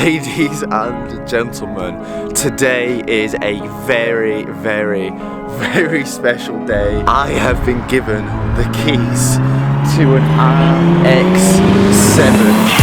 Ladies and gentlemen, today is a very, very, very special day. I have been given the keys to an RX7.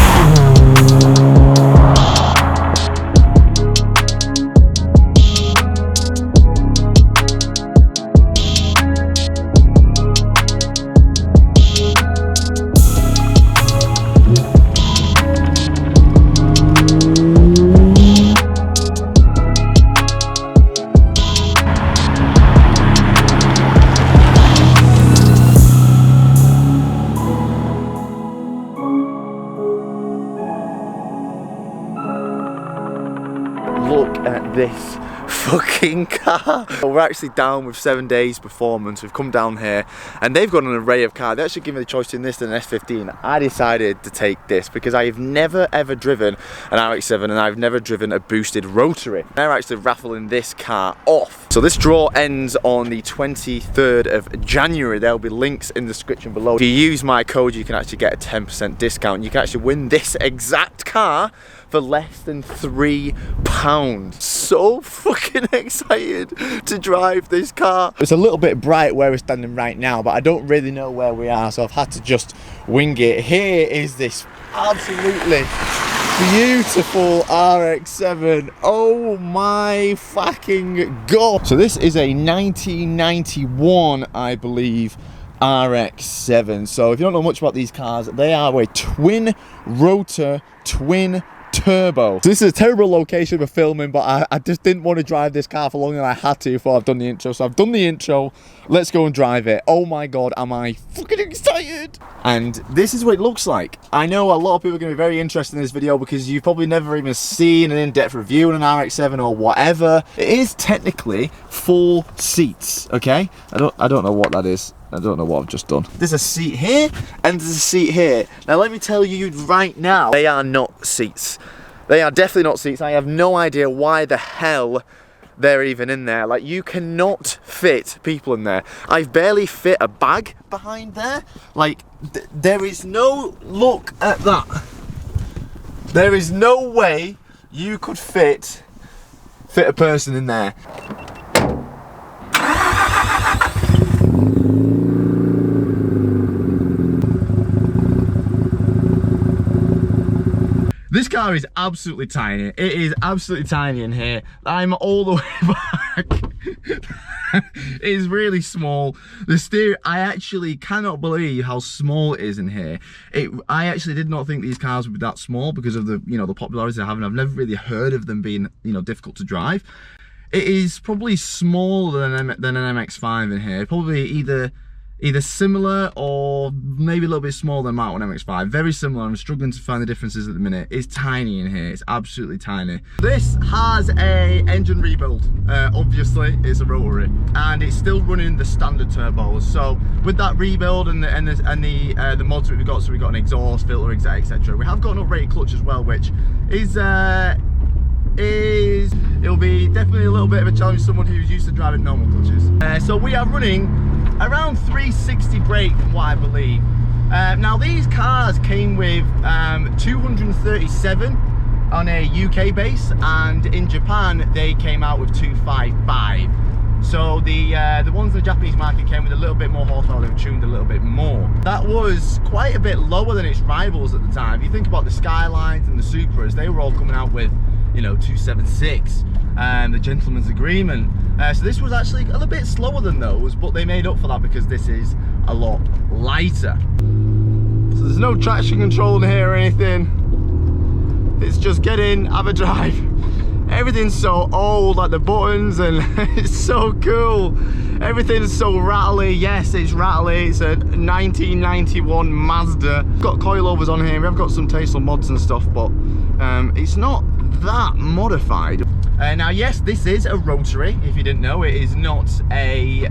Look at this fucking car. We're actually down with 7 days performance. We've come down here and they've got an array of cars. They actually give me the choice between this and an S15. I decided to take this because I have never ever driven an RX7 and I've never driven a boosted rotary. They're actually raffling this car off. So this draw ends on the 23rd of January. There'll be links in the description below. If you use my code, you can actually get a 10% discount. You can actually win this exact car for less than £3. So fucking excited to drive this car. It's a little bit bright where we're standing right now, but I don't really know where we are, so I've had to just wing it. Here is this absolutely beautiful RX7. Oh my fucking god. So this is a 1991, I believe, RX7. So if you don't know much about these cars, they are a twin rotor, twin turbo. So this is a terrible location for filming, but I just didn't want to drive this car for longer than I had to before I've done the intro. So I've done the intro. Let's go and drive it. Oh my god, am I fucking excited. And this is what it looks like. I know a lot of people are going to be very interested in this video because you've probably never even seen an in-depth review on an RX7 or whatever. It is technically 4 seats, okay? I don't know what that is. I don't know what I've just done. There's a seat here and there's a seat here. Now let me tell you right now, they are not seats. They are definitely not seats. I have no idea why the hell they're even in there. Like, you cannot fit people in there. I've barely fit a bag behind there. Like, there is no, look at that. There is no way you could fit a person in there. This car is absolutely tiny. It is absolutely tiny in here. I'm all the way back. It is really small. The steering, I actually cannot believe how small it is in here. I actually did not think these cars would be that small because of the, the popularity they have, and I've never really heard of them being, difficult to drive. It is probably smaller than an MX-5 in here. Probably either similar or maybe a little bit smaller than Mark 1 MX-5. Very similar. I'm struggling to find the differences at the minute. It's tiny in here. It's absolutely tiny. This has a engine rebuild. Obviously, it's a rotary, and it's still running the standard turbos. So with that rebuild and the mods that we've got, so we've got an exhaust filter, etc. We have got an uprated clutch as well, which it'll be definitely a little bit of a challenge for someone who's used to driving normal clutches. So we are running around 360 brake from what I believe. Now these cars came with 237 on a UK base, and in Japan they came out with 255. So the ones in the Japanese market came with a little bit more horsepower. They were tuned a little bit more. That was quite a bit lower than its rivals at the time. If you think about the Skylines and the Supras, they were all coming out with 276, the gentleman's agreement. So this was actually a little bit slower than those, but they made up for that because this is a lot lighter. So there's no traction control in here or anything. It's just get in, have a drive. Everything's so old, like the buttons, and it's so cool. Everything's so rattly. Yes, it's rattly. It's a 1991 Mazda. Got coilovers on here. We've got some tasteful mods and stuff, but it's not that modified. Now yes, this is a rotary. If you didn't know, it is not a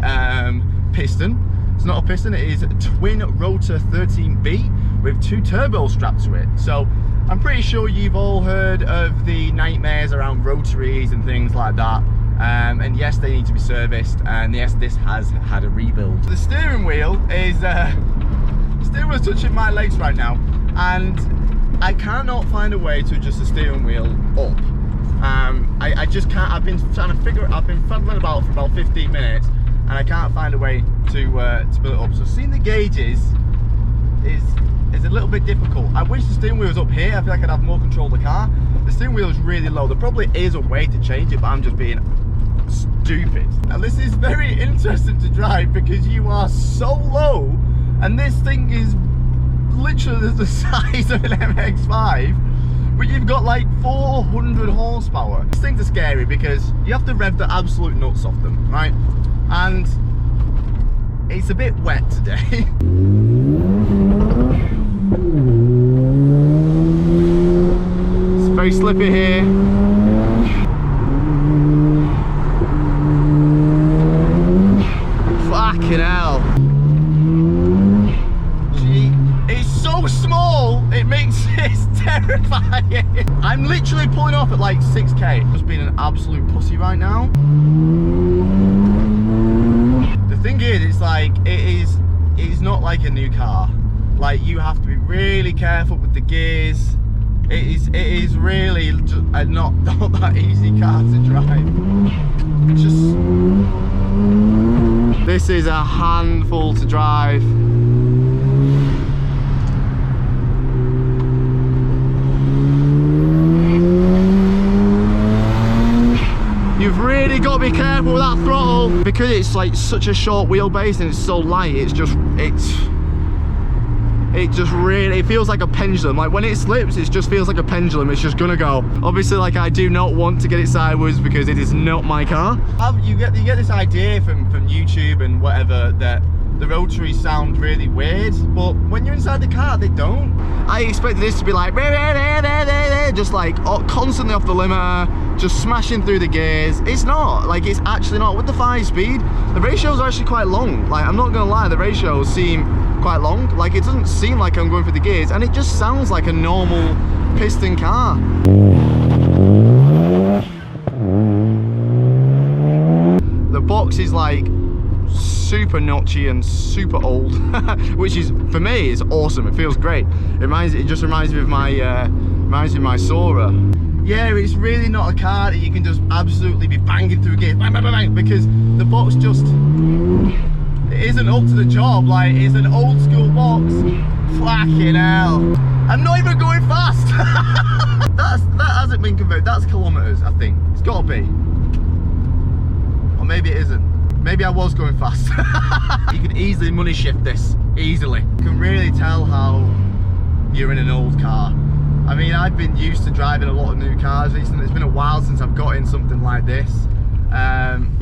piston. It's not a piston. It is a twin rotor 13B with 2 turbos strapped to it. So I'm pretty sure you've all heard of the nightmares around rotaries and things like that. And yes, they need to be serviced, and yes, this has had a rebuild. The steering wheel is touching my legs right now, and I cannot find a way to adjust the steering wheel up. I just can't. I've been trying to figure it. I've been fumbling about for about 15 minutes, and I can't find a way to build it up. So seeing the gauges is a little bit difficult. I wish the steering wheel was up here. I feel like I'd have more control of the car. The steering wheel is really low. There probably is a way to change it, but I'm just being stupid. Now this is very interesting to drive because you are so low, and this thing is literally the size of an MX-5, but you've got like 400 horsepower. These things are scary because you have to rev the absolute nuts off them, right? And it's a bit wet today. It's very slippy here. Fucking hell. Gee, it's so small, it makes it terrifying. I'm literally pulling off at like 6k. Just being an absolute pussy right now. The thing is, it's like, it's not like a new car. Like, you have to be really careful with the gears. It is really just not that easy car to drive. This is a handful to drive. You've really got to be careful with that throttle because it's like such a short wheelbase and it's so light. It just really, it feels like a pendulum. Like when it slips, it just feels like a pendulum. It's just gonna go. Obviously, like I do not want to get it sideways because it is not my car. You get this idea from YouTube and whatever that the rotaries sound really weird, but when you're inside the car, they don't. I expected this to be like just like constantly off the limiter, just smashing through the gears. It's not. Like, it's actually not. With the 5-speed, the ratios are actually quite long. Like, I'm not gonna lie, the ratios seem quite long. Like, it doesn't seem like I'm going for the gears, and it just sounds like a normal piston car. The box is like super notchy and super old, which is, for me, is awesome. It feels great. It just reminds me of my Sora. Yeah, it's really not a car that you can just absolutely be banging through gears, bang, bang, bang, bang, because the box just, it isn't up to the job. Like, it's an old school box. Fucking hell. I'm not even going fast. That hasn't been converted. That's kilometers, I think. It's gotta be. Or maybe it isn't. Maybe I was going fast. You can easily money shift this, easily. You can really tell how you're in an old car. I mean, I've been used to driving a lot of new cars recently. It's been a while since I've got in something like this. Fucking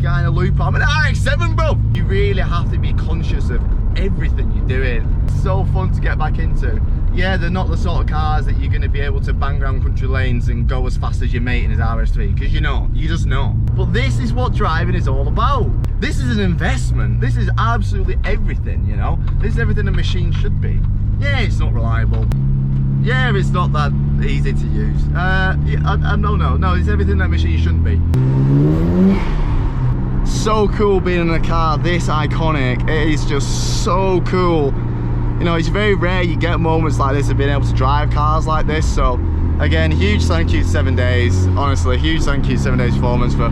kind of loop. I'm an RX7, bro. You really have to be conscious of everything you're doing. It's so fun to get back into. Yeah, they're not the sort of cars that you're going to be able to bang around country lanes and go as fast as your mate in his RS3, because you're not. You just not. But this is what driving is all about. This is an investment. This is absolutely everything, you know? This is everything a machine should be. Yeah, it's not reliable. Yeah, it's not that easy to use. No, it's everything that machine shouldn't be. So cool being in a car this iconic. It is just so cool. You know, it's very rare you get moments like this of being able to drive cars like this. So again, huge thank you to 7 Days. Honestly, huge thank you to 7 Days Performance for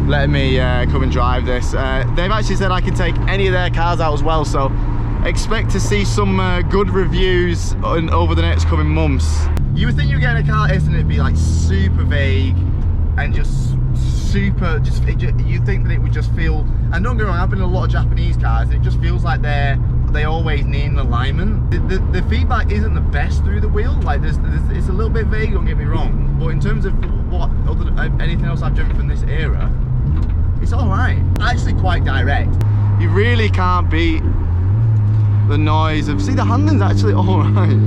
letting me come and drive this. They've actually said I can take any of their cars out as well, so expect to see some good reviews over the next coming months. You would think you were getting a car like this and it'd be like super vague and just super, you think that it would just feel, and don't get me wrong, I've been in a lot of Japanese cars, it just feels like they always need an alignment. The feedback isn't the best through the wheel. Like it's a little bit vague, don't get me wrong, but in terms of anything else I've driven from this era, it's all right. Actually quite direct. You really can't beat the noise of, see, the handling's actually all right.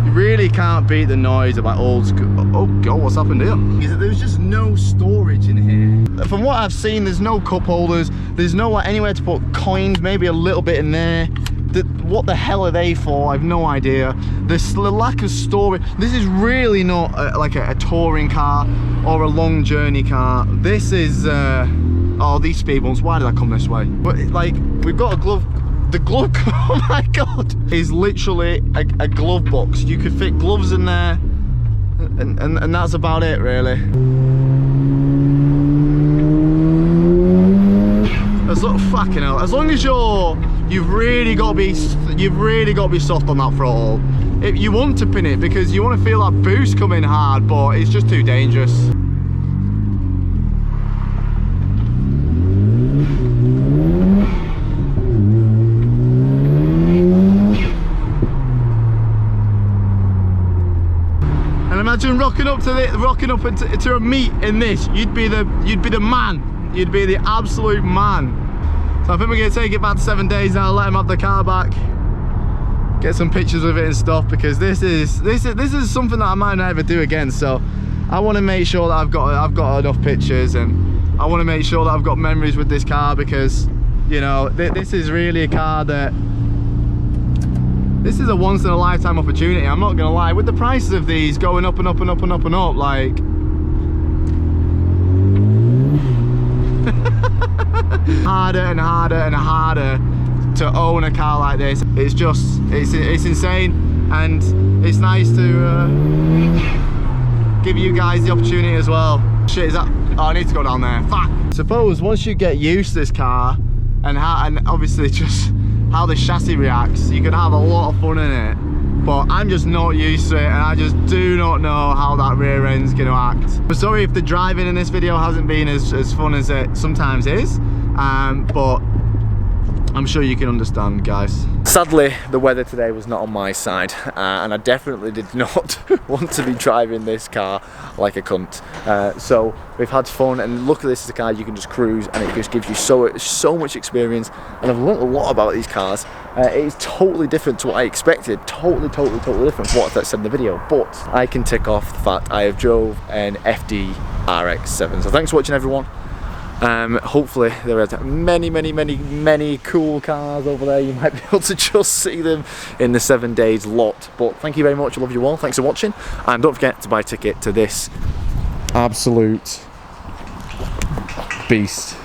You really can't beat the noise of like old school. Oh god, what's happened here? There's just no storage in here. From what I've seen, there's no cup holders. There's no like anywhere to put coins, maybe a little bit in there. What the hell are they for? I have no idea. There's the lack of storage. This is really not like a touring car or a long journey car. This is, oh, these speed bumps, why did I come this way? But like, we've got a glove the glove, oh my god, is literally a glove box. You could fit gloves in there, and that's about it, really. Fucking hell. As long as you've really got to be soft on that throttle. You want to pin it because you want to feel that boost coming hard, but it's just too dangerous. And imagine rocking up to a meet in this. You'd be the man. You'd be the absolute man. So I think we're going to take it back to 7 days now, let him have the car back, get some pictures of it and stuff, because this is something that I might never do again. So I want to make sure that I've got enough pictures, and I want to make sure that I've got memories with this car, because, you know, this is really a car that, this is a once in a lifetime opportunity. I'm not going to lie, with the prices of these going up and up and up and up and up, like, harder and harder and harder to own a car like this. It's just, it's insane, and it's nice to give you guys the opportunity as well. Shit, is that, oh, I need to go down there, fuck. Suppose once you get used to this car, and obviously just how the chassis reacts, you can have a lot of fun in it. But I'm just not used to it, and I just do not know how that rear end's going to act. I'm sorry if the driving in this video hasn't been as fun as it sometimes is, but I'm sure you can understand, guys. Sadly, the weather today was not on my side, and I definitely did not want to be driving this car like a cunt. So we've had fun, and look at this as a car you can just cruise, and it just gives you so much experience. And I've learned a lot about these cars. It's totally different to what I expected. Totally different from what I said in the video. But I can tick off the fact I have drove an FD RX7. So thanks for watching, everyone. Hopefully there are many cool cars over there. You might be able to just see them in the 7 days lot. But thank you very much. I love you all. Thanks for watching, and don't forget to buy a ticket to this absolute beast.